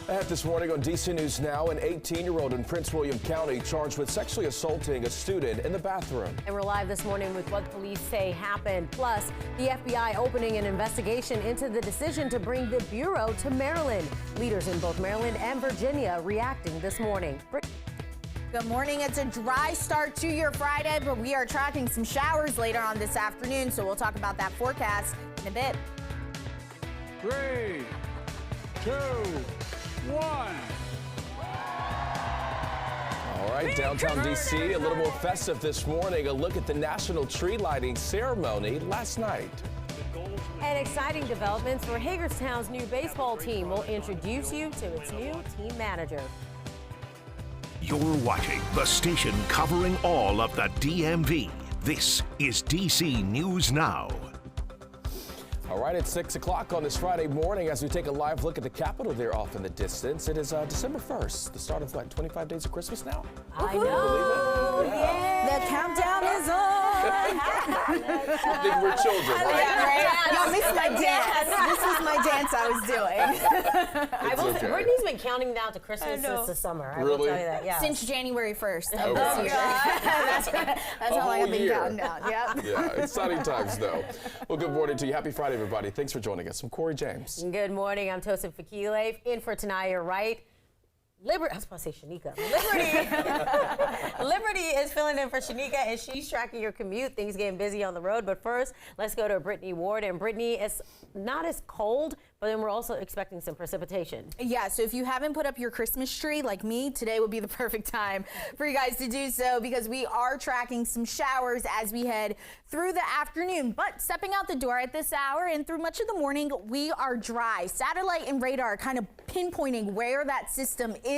Ahead this morning on DC News Now, an 18-year-old in Prince William County charged with sexually assaulting a student in the bathroom. And we're live this morning with what police say happened. Plus, the FBI opening an investigation into the decision to bring the Bureau to Maryland. Leaders in both Maryland and Virginia reacting this morning. Good morning. It's a dry start to your Friday, but we are tracking some showers later on this afternoon, so we'll talk about that forecast in a bit. 3, 2, 1. All right, downtown DC, a little more festive this morning. A look at the national tree lighting ceremony last night. And exciting developments for Hagerstown's new baseball team. We'll introduce you to its new team manager. You're watching the station covering all of the DMV. This is DC News Now. All right, it's 6 o'clock on this Friday morning as we take a live look at the Capitol there off in the distance. It is December 1st, the start of what, 25 days of Christmas now? I know. Yeah. The countdown is on. I think we're children, right? Yeah, right? Y'all missed my dance. This was my dance I was doing. Okay. Brittany's been counting down to Christmas since the summer. I will Really? tell you that. Yeah. Since January 1st of Okay. this year. That's how long I've been year. counting down. Yep. Yeah, exciting times, though. Well, good morning to you. Happy Friday, everybody. Thanks for joining us. I'm Corey James. Good morning. I'm Tosin Fakile. In for Tanaya Wright. I was about to say Shanika. Liberty is filling in for Shanika, and she's tracking your commute. Things getting busy on the road. But first, let's go to Brittany Ward. And Brittany, it's not as cold, but then we're also expecting some precipitation. Yeah, so if you haven't put up your Christmas tree like me, today would be the perfect time for you guys to do so because we are tracking some showers as we head through the afternoon. But stepping out the door at this hour and through much of the morning, we are dry. Satellite and radar kind of pinpointing where that system is.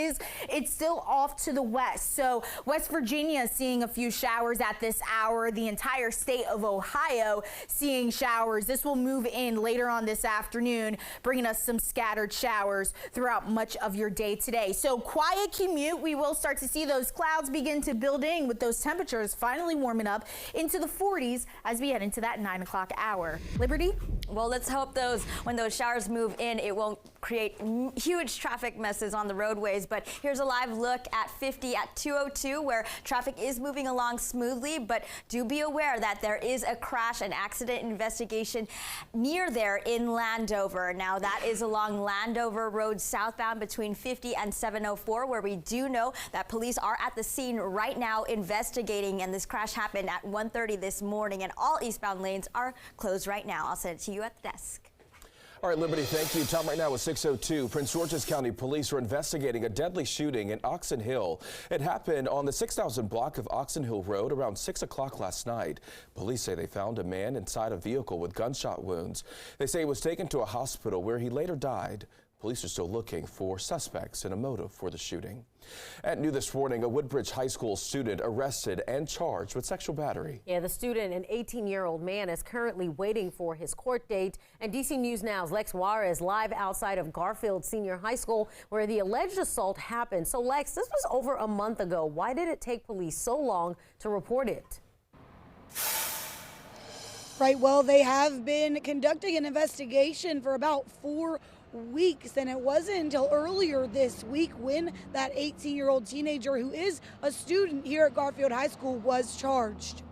It's still off to the west. So West Virginia seeing a few showers at this hour. The entire state of Ohio seeing showers. This will move in later on this afternoon, bringing us some scattered showers throughout much of your day today. So quiet commute. We will start to see those clouds begin to build in with those temperatures finally warming up into the 40s as we head into that 9 o'clock hour. Liberty? Well, let's hope when those showers move in, it won't create huge traffic messes on the roadways. But here's a live look at 50 at 202 where traffic is moving along smoothly. But do be aware that there is a crash and accident investigation near there in Landover. Now that is along Landover Road southbound between 50 and 704 where we do know that police are at the scene right now investigating. And this crash happened at 1:30 this morning and all eastbound lanes are closed right now. I'll send it to you at the desk. All right, Liberty, thank you. Time right now is 6:02. Prince George's County Police are investigating a deadly shooting in Oxon Hill. It happened on the 6000 block of Oxon Hill Road around 6 o'clock last night. Police say they found a man inside a vehicle with gunshot wounds. They say he was taken to a hospital where he later died. Police are still looking for suspects and a motive for the shooting. At new this morning, a Woodbridge High School student arrested and charged with sexual battery. Yeah, the student, an 18-year-old man, is currently waiting for his court date. And DC News Now's Lex Juarez live outside of Garfield Senior High School where the alleged assault happened. So, Lex, this was over a month ago. Why did it take police so long to report it? Right, well, they have been conducting an investigation for about 4 weeks, and it wasn't until earlier this week when that 18-year-old teenager who is a student here at Garfield High School was charged.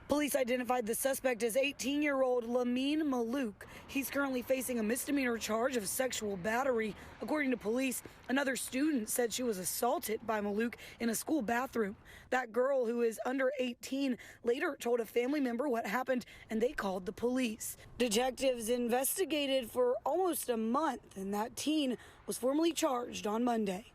Police identified the suspect as 18-year-old Lamine Malouk. He's currently facing a misdemeanor charge of sexual battery. According to police, another student said she was assaulted by Malouk in a school bathroom. That girl, who is under 18, later told a family member what happened, and they called the police. Detectives investigated for almost a month, and that teen was formally charged on Monday.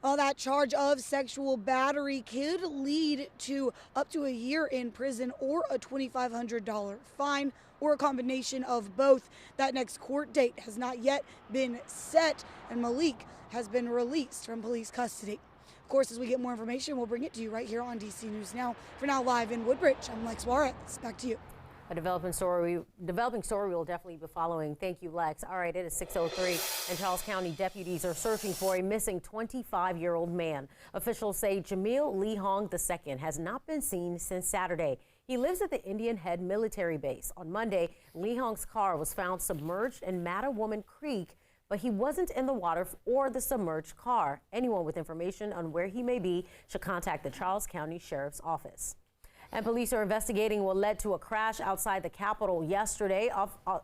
Well, that charge of sexual battery could lead to up to a year in prison or a $2,500 fine or a combination of both. That next court date has not yet been set, and Malik has been released from police custody. Of course, as we get more information, we'll bring it to you right here on DC News Now. For now, live in Woodbridge, I'm Lex Juarez. Back to you. A developing story we'll definitely be following. Thank you, Lex. All right, it is 6:03, and Charles County deputies are searching for a missing 25-year-old man. Officials say Jamil Lee Hong II has not been seen since Saturday. He lives at the Indian Head military base. On Monday, Lee Hong's car was found submerged in Mattawoman Creek, but he wasn't in the water or the submerged car. Anyone with information on where he may be should contact the Charles County Sheriff's Office. And police are investigating what led to a crash outside the Capitol yesterday.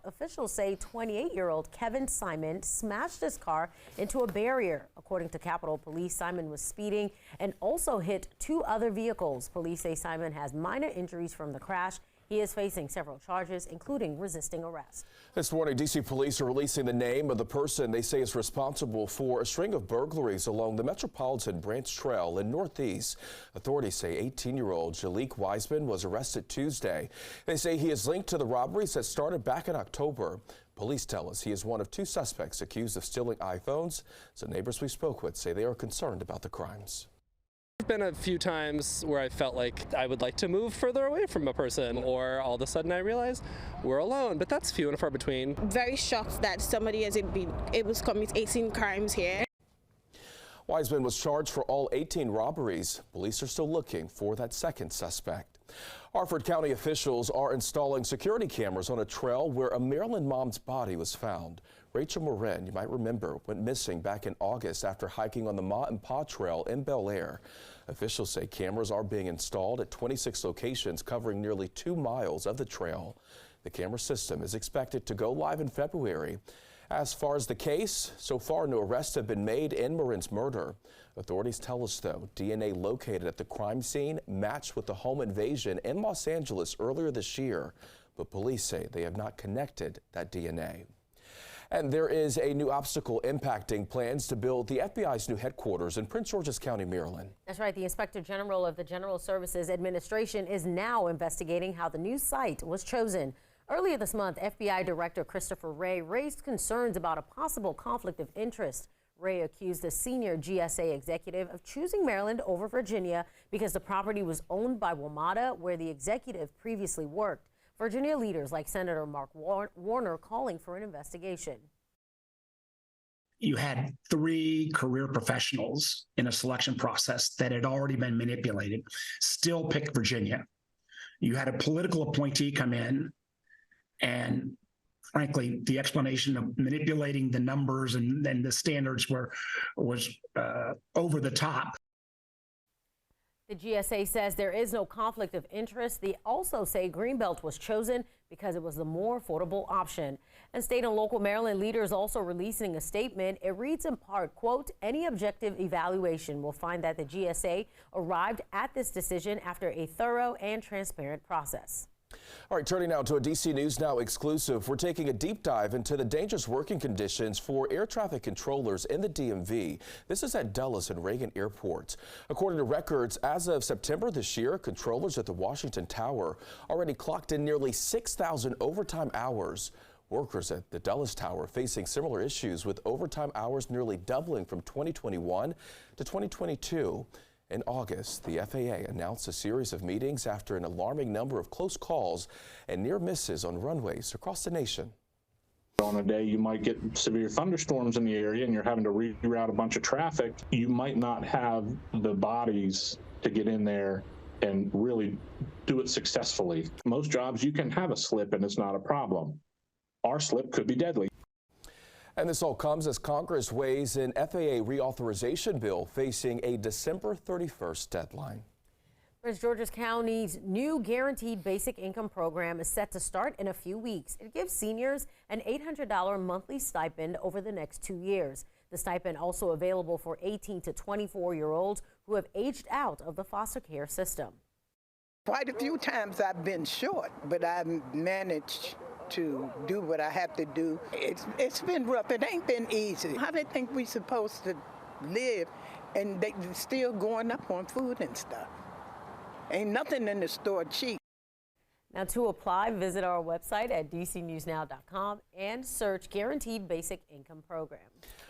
Officials say 28-year-old Kevin Simon smashed his car into a barrier. According to Capitol Police, Simon was speeding and also hit two other vehicles. Police say Simon has minor injuries from the crash. He is facing several charges, including resisting arrest. This morning, D.C. police are releasing the name of the person they say is responsible for a string of burglaries along the Metropolitan Branch Trail in Northeast. Authorities say 18-year-old Jalik Wiseman was arrested Tuesday. They say he is linked to the robberies that started back in October. Police tell us he is one of two suspects accused of stealing iPhones. Some neighbors we spoke with say they are concerned about the crimes. There's been a few times where I felt like I would like to move further away from a person, or all of a sudden I realize we're alone, but that's few and far between. Very shocked that somebody has been able to commit 18 crimes here. Wiseman was charged for all 18 robberies. Police are still looking for that second suspect. Harford County officials are installing security cameras on a trail where a Maryland mom's body was found. Rachel Morin, you might remember, went missing back in August after hiking on the Ma and Pa Trail in Bel Air. Officials say cameras are being installed at 26 locations covering nearly 2 miles of the trail. The camera system is expected to go live in February. As far as the case, so far no arrests have been made in Morin's murder. Authorities tell us, though, DNA located at the crime scene matched with the home invasion in Los Angeles earlier this year, but police say they have not connected that DNA. And there is a new obstacle impacting plans to build the FBI's new headquarters in Prince George's County, Maryland. That's right. The Inspector General of the General Services Administration is now investigating how the new site was chosen. Earlier this month, FBI Director Christopher Wray raised concerns about a possible conflict of interest. Wray accused a senior GSA executive of choosing Maryland over Virginia because the property was owned by WMATA, where the executive previously worked. Virginia leaders like Senator Mark Warner calling for an investigation. You had 3 career professionals in a selection process that had already been manipulated, still picked Virginia. You had a political appointee come in, and frankly, the explanation of manipulating the numbers and the standards was over the top. The GSA says there is no conflict of interest. They also say Greenbelt was chosen because it was the more affordable option. And state and local Maryland leaders also releasing a statement. It reads in part, quote, any objective evaluation will find that the GSA arrived at this decision after a thorough and transparent process. All right, turning now to a DC News Now exclusive. We're taking a deep dive into the dangerous working conditions for air traffic controllers in the DMV. This is at Dulles and Reagan airports. According to records, as of September this year, controllers at the Washington Tower already clocked in nearly 6,000 overtime hours. Workers at the Dulles Tower facing similar issues, with overtime hours nearly doubling from 2021 to 2022. In August, the FAA announced a series of meetings after an alarming number of close calls and near misses on runways across the nation. On a day you might get severe thunderstorms in the area and you're having to reroute a bunch of traffic. You might not have the bodies to get in there and really do it successfully. Most jobs you can have a slip and it's not a problem. Our slip could be deadly. And this all comes as Congress weighs an FAA reauthorization bill facing a December 31st deadline. Prince George's County's new guaranteed basic income program is set to start in a few weeks. It gives seniors an $800 monthly stipend over the next 2 years. The stipend also available for 18 to 24-year-olds who have aged out of the foster care system. Quite a few times I've been short, but I've managed to do what I have to do. It's been rough. It ain't been easy. How they think we supposed to live, and they still going up on food and stuff. Ain't nothing in the store cheap. Now, to apply, visit our website at dcnewsnow.com and search Guaranteed Basic Income Program.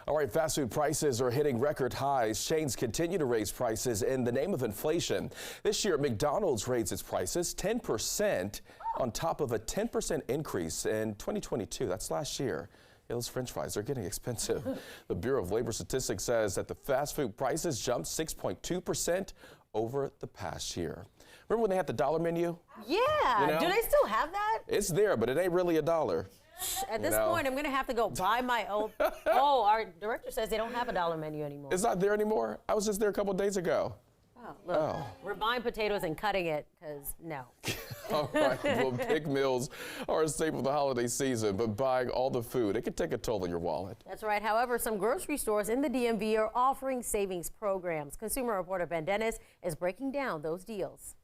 All right, fast food prices are hitting record highs. Chains continue to raise prices in the name of inflation. This year, McDonald's raised its prices 10% on top of a 10% increase in 2022. That's last year. Yeah, those French fries are getting expensive. The Bureau of Labor Statistics says that the fast food prices jumped 6.2% over the past year. Remember when they had the dollar menu? Yeah. You know? Do they still have that? It's there, but it ain't really a dollar. At this point, I'm going to have to go buy my own. Oh, our director says they don't have a dollar menu anymore. It's not there anymore? I was just there a couple days ago. Oh, look, we're buying potatoes and cutting it because no. All right, well, big meals are a staple of the holiday season, but buying all the food, it can take a toll on your wallet. That's right. However, some grocery stores in the DMV are offering savings programs. Consumer reporter Ben Dennis is breaking down those deals.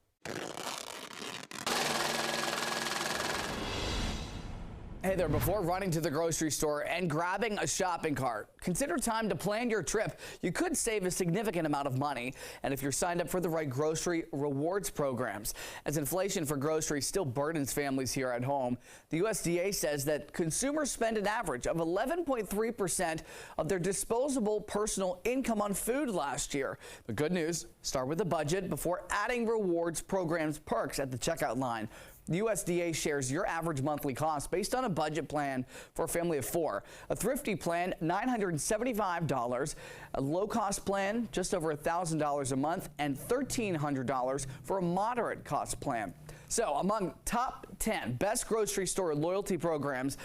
Hey there, before running to the grocery store and grabbing a shopping cart, consider time to plan your trip. You could save a significant amount of money, and if you're signed up for the right grocery rewards programs. As inflation for groceries still burdens families here at home, the USDA says that consumers spend an average of 11.3% of their disposable personal income on food last year. But good news, start with a budget before adding rewards programs perks at the checkout line. The USDA shares your average monthly cost based on a budget plan for a family of 4. A thrifty plan, $975. A low-cost plan, just over $1,000 a month, and $1,300 for a moderate cost plan. So among top 10 best grocery store loyalty programs,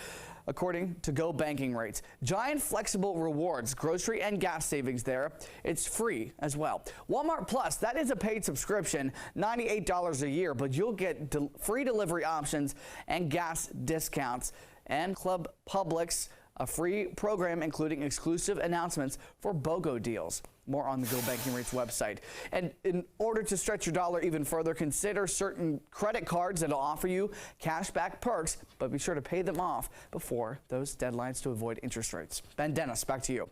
according to Go Banking Rates, Giant Flexible Rewards, grocery and gas savings there. It's free as well. Walmart Plus, that is a paid subscription, $98 a year, but you'll get free delivery options and gas discounts. And Club Publix, a free program including exclusive announcements for BOGO deals. More on the Go Banking Rates website. And in order to stretch your dollar even further, consider certain credit cards that'll offer you cashback perks, but be sure to pay them off before those deadlines to avoid interest rates. Ben Dennis, back to you.